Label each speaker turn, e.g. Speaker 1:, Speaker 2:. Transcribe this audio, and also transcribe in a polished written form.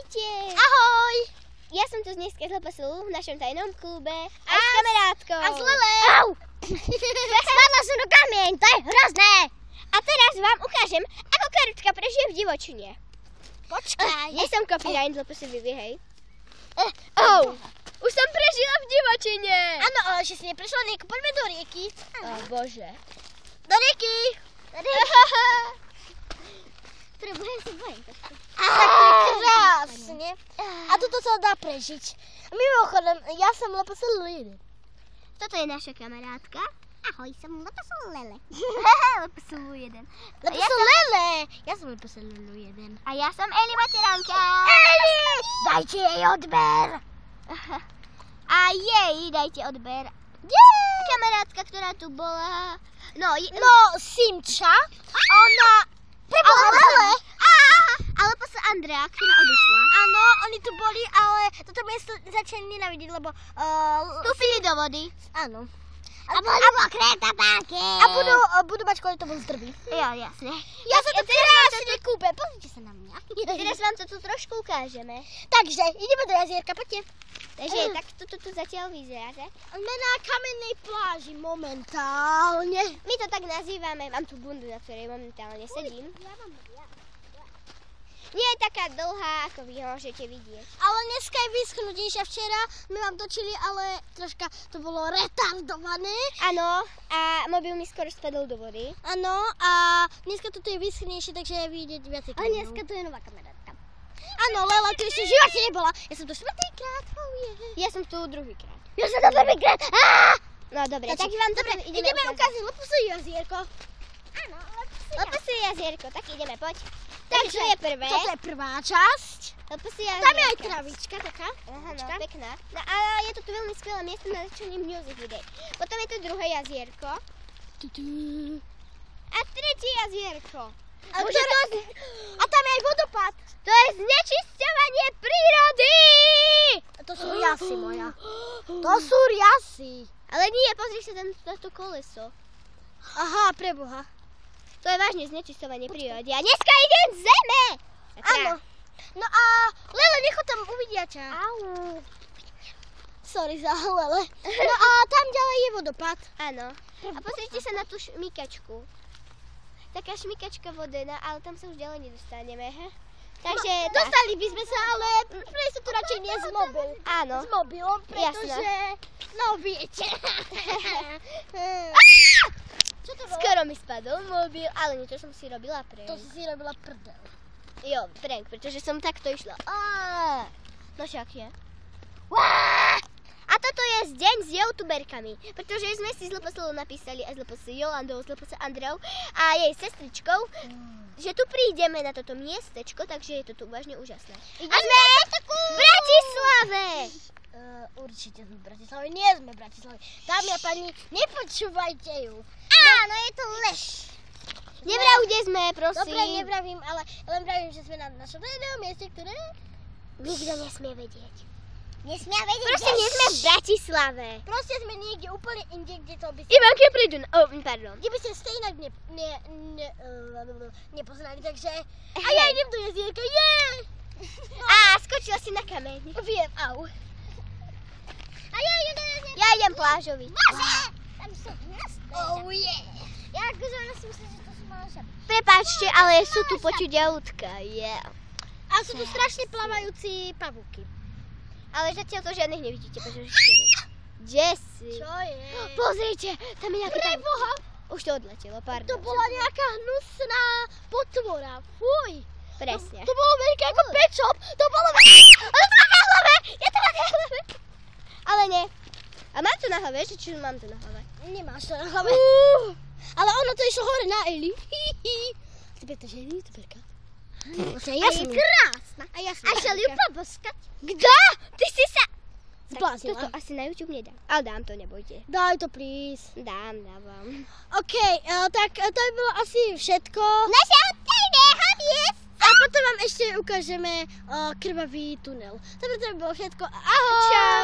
Speaker 1: Ahojte.
Speaker 2: Ahoj.
Speaker 1: Ja som tu dnes z LPSU v našom tajnom klube a s kamarátkou.
Speaker 2: A s Lele. Au. Spadla som do kamieň, to je hrozné.
Speaker 1: A teraz vám ukážem, ako Karutka prežije v divočine.
Speaker 2: Počkaj.
Speaker 1: Nie som copyright z LPSU, hej. Už som prežila v divočine.
Speaker 2: Áno, ale že si neprešla rieku, poďme do rieky.
Speaker 1: Bože.
Speaker 2: Do rieky.
Speaker 1: Prebujem sa bojím.
Speaker 2: Tak to je krásne. A toto sa dá prežiť. Mimochodom, ja som LPSU Lele.
Speaker 1: Toto je naša kamarátka. Ahoj, som LPSU Lele. LPSU 1.
Speaker 2: LPSU Lele. Ja som LPSU Lele 1.
Speaker 1: A ja som Eli Materánka.
Speaker 2: Eli! Dajte jej odber.
Speaker 1: A jej dajte odber. Kamarátka, ktorá tu bola. No,
Speaker 2: Simča. Ona prebola Lele.
Speaker 1: Ale potom Andrea, ktorá odišla.
Speaker 2: Áno, oni tu boli, ale toto miesto začali nenávidieť, lebo
Speaker 1: Tupili do vody.
Speaker 2: áno.
Speaker 1: A boli mokré topánky.
Speaker 2: A budú mať kvôli tomu zdrví.
Speaker 1: Jo, jasne.
Speaker 2: Ja sa tu krásne kúpem, pozrite sa na mňa.
Speaker 1: Teraz vám to tu trošku ukážeme.
Speaker 2: Takže, ideme do jazierka, poďte.
Speaker 1: Takže tak toto tu zatiaľ vyzerá, že?
Speaker 2: Sme na kamennej pláži momentálne.
Speaker 1: My to tak nazývame. Mám tu bundu, na ktorej momentálne sedím. Nie je taká dlhá, ako vy môžete vidieť.
Speaker 2: Ale dneska je vyschnutejšia. Včera sme vám točili, ale troška to bolo retardované.
Speaker 1: Áno, a mobil mi skoro spadol do vody.
Speaker 2: Áno, a dneska toto je vyschnejšie, takže je vidieť viacej
Speaker 1: A
Speaker 2: kamerov.
Speaker 1: dneska to je nová kamarátka.
Speaker 2: Áno, Lela tu ešte v živote nebola. Ja som tu štvrtýkrát.
Speaker 1: Ja som tu druhýkrát.
Speaker 2: Ja som tu prvýkrát.
Speaker 1: No dobre, tak vám to tam
Speaker 2: ideme ukázať LPSU jazierko.
Speaker 1: Áno, LPSU jazierko, tak ideme, poď. Takže to je prvé.
Speaker 2: Toto je prvá časť.
Speaker 1: LPSU jazierko.
Speaker 2: Tam je aj travička taká.
Speaker 1: Aha, no, pekná. No a je to tu veľmi skvelé miesto na začanie music videí. Potom je tu druhé jazierko. A tretie jazierko.
Speaker 2: A tam je aj vodopád.
Speaker 1: To je znečisťovanie prírody!
Speaker 2: A to sú riasy, moja. To sú riasy.
Speaker 1: Ale nie, pozri sa tam na to koleso.
Speaker 2: Aha, preboha.
Speaker 1: To je vážne znečisťovanie prírody. A dneska idem z zeme!
Speaker 2: Áno. No a Lele, nechod tam uvidia ťa.
Speaker 1: Au.
Speaker 2: Sorry za Lele. No a tam ďalej je vodopád.
Speaker 1: Áno. A pozrite sa na tú šmykačku. Taká šmykačka vodená, ale tam sa už ďalej nedostaneme, he? Takže
Speaker 2: dostali by sme sa, ale prejsť tu radšej nie s mobil.
Speaker 1: Áno.
Speaker 2: S mobilom, pretože, no viete. Čo to bolo?
Speaker 1: Skoro mi spadol mobil, ale nie, to som si robila prank.
Speaker 2: To si robila prdel.
Speaker 1: Jo, prank, pretože som takto išla. No však je. A toto je deň s youtuberkami, pretože sme si z LPSU napísali aj z LPSU Jolandou, z LPSU Andreou a jej sestričkou, že tu prídeme na toto miestečko, takže je to tu vážne úžasné. A sme v Bratislave!
Speaker 2: Určite sme v Bratislave, nie sme v Bratislave. Dámy a pani, nepočúvajte ju.
Speaker 1: Áno, je to lež. Nevrav, kde sme, prosím.
Speaker 2: Dobre, nevravím, ale len vravím, že sme na našom jednom mieste, ktoré
Speaker 1: nikto nesmie vedieť.
Speaker 2: Nesmia vedieť.
Speaker 1: Proste nie sme v Bratislave.
Speaker 2: Proste sme niekde úplne inde, kde to by ste...
Speaker 1: Ivanke prídu, pardon.
Speaker 2: Kde by ste ste inak nepoznali, takže... A ja idem do jazierka,
Speaker 1: Skočila si na kameň.
Speaker 2: Viem, au. A ja idem do jazierka.
Speaker 1: Ja idem plážovi.
Speaker 2: Bože! Tam sú hviezdy. Oh yeah. Ja akože ona si myslím, že to sú malé žaby.
Speaker 1: Prepáčte, ale sú tu počuť autka,
Speaker 2: A sú tu strašne plávajúci pavúky.
Speaker 1: Ale zatiaľ to žiadnych nevidíte, pretože... Kde si?
Speaker 2: Čo je?
Speaker 1: Pozrite, tam je nejaká...
Speaker 2: Preboha!
Speaker 1: Už to odletelo, pardon.
Speaker 2: To bola nejaká hnusná potvora, fuj!
Speaker 1: Presne.
Speaker 2: To bolo veľké ako pečop, to bolo veľké... Ale to mám na hlave! Ja to mám na hlave!
Speaker 1: Ale nie. A mám to na hlave, že či mám to na hlave?
Speaker 2: Nemáš to na hlave. Ale ono to išlo hore na Eli. Ty pretože je youtuberka.
Speaker 1: Ja som krásna.
Speaker 2: A ja som
Speaker 1: A šel ju poboskať.
Speaker 2: Kto?
Speaker 1: Ty si sa...
Speaker 2: Zbláznila.
Speaker 1: Toto asi na YouTube nedám. Ale dám to, nebojte.
Speaker 2: Daj to, please.
Speaker 1: Dávam.
Speaker 2: OK, tak to by bolo asi všetko.
Speaker 1: Naša tajného miesta.
Speaker 2: A potom vám ešte ukážeme krvavý tunel. To by bolo všetko. Ahoj!
Speaker 1: Čau.